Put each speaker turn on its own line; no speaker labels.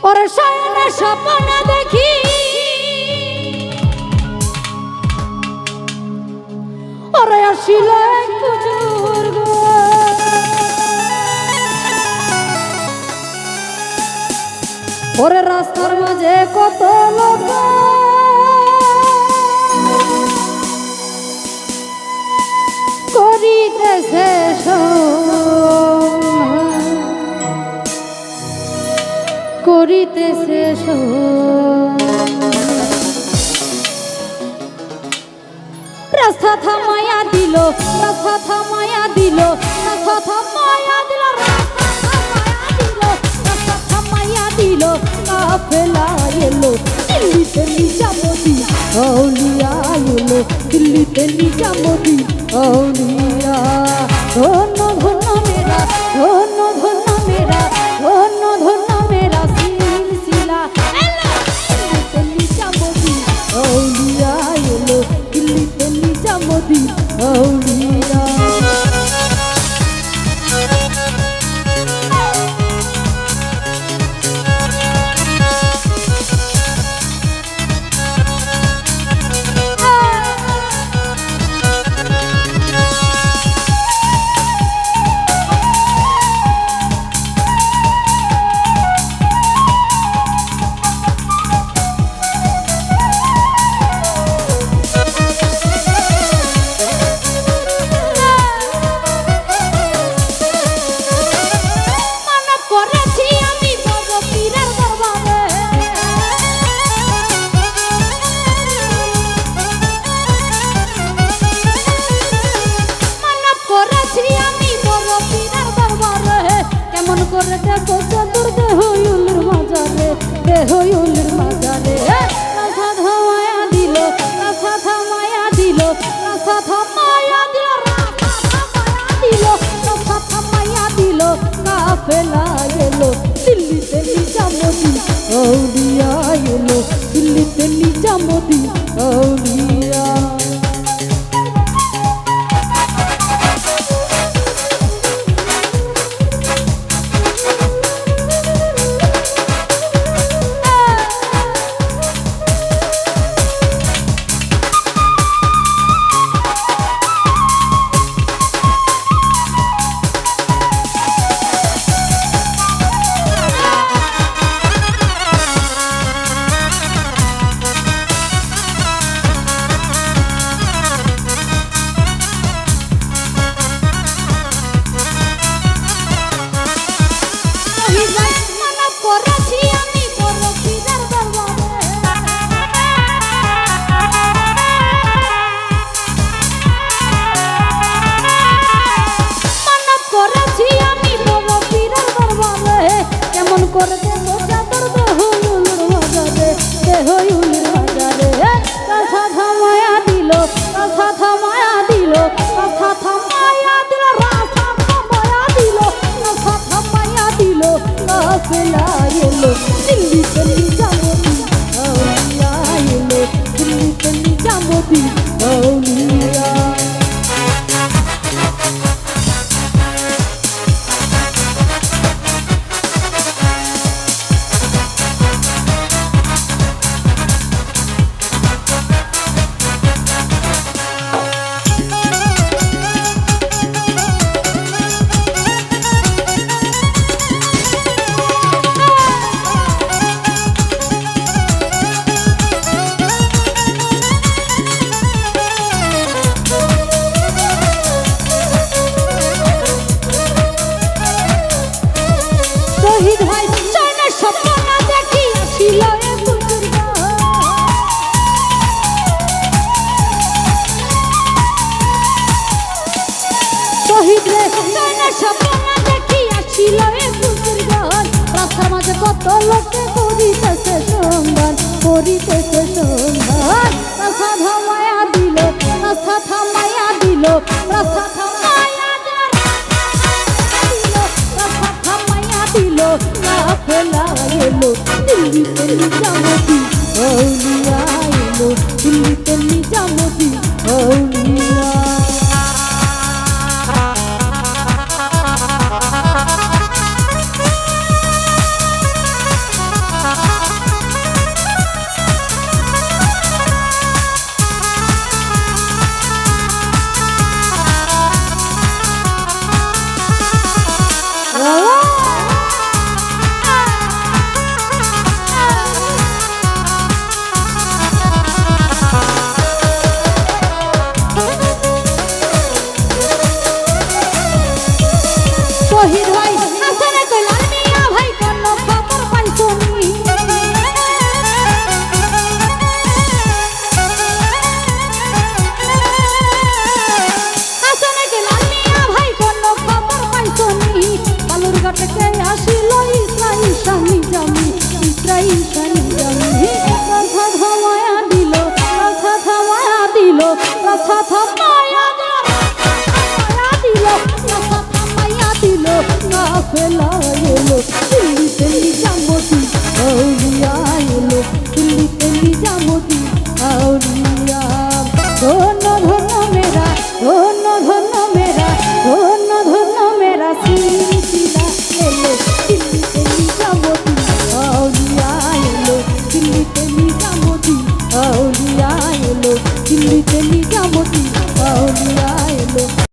ওরে শয়নে স্বপ্ন দেখি ওরে আসিলে বুজুর্গ ওরে রাস্তার মাঝে কত লোক করিতেছে করিতেছে রাস্তা থামাইয়া দিল রাস্তা থামাইয়া দিল রাস্তা থামাইয়া দিল রাস্তা থামাইয়া দিল কাফেলা এলো দিল্লিতে নিজামতি আউলিয়া এলো দিল্লিতে নিজামতি আউলিয়া ধন্য ধন্য মেরা ধন্য ধন্য মেরা ধন্য ধন্য মেরা সিলসিলা এলো দিল্লিতে নিজামতি আউলিয়া এলো দিল্লিতে নিজামতি আউলিয়া করে দেখো চতুর দেহয়ুলের মাজারে দেহয়ুলের মাজারে রাসা থামায়া দিল রাসা থামায়া দিল রাসা থামায়া দিল রাসা থামায়া দিল রাসা থামায়া দিল কাফেলা এলো দিল্লিতে নিজামতি আউলিয়া এলো দিল্লিতে নিজামতি আউলিয়া করে দেখো চাদর দেহয়ুলের মাজারে দেহয়ুলের মাজারে রাসা থামায়া দিল রাসা থামায়া দিল রাসা থামায়া দিল রাসা থামায়া দিল রাসা থামায়া দিল কাফেলা এলো দিল্লিতে নিজামতি আউলিয়া এলো দিল্লিতে নিজামতি আউলিয়া শহীদ ভাই শয়নে স্বপ্ন দেখি আসিল বুজুর্গ শহীদ রে শয়নে স্বপ্ন দেখি আসিল বুজুর্গ রাস্তার মাঝে কত লোকে করিতেছে সন্ধান করিতেছে সন্ধান রাস্তা থামায়া দিল রাস্তা থামায়া দিল রাস্তা থামায়া দিল কাফেলা এলো দিল্লিতে নিজামতি আউলিয়া এলো দিল্লিতে নিজামতি আউলিয়া শহীদ ভাই হাসানে কইলাম মিয়া ভাই কোন খবর পাইছনি হাসানে কইলাম মিয়া ভাই কোন খবর পাইছনি বালুরঘাটে কে আসিল ইসরাইল শানি জামি ইসরাইল শানি জামি কথা থামায়া দিল কথা থামায়া দিল কথা থামায়া দিল কথা থামায়া দিল না ফেলাইলো দিল্লিতে নিজামতি আউলিয়া এলো দিল্লিতে নিজামতি আউলিয়া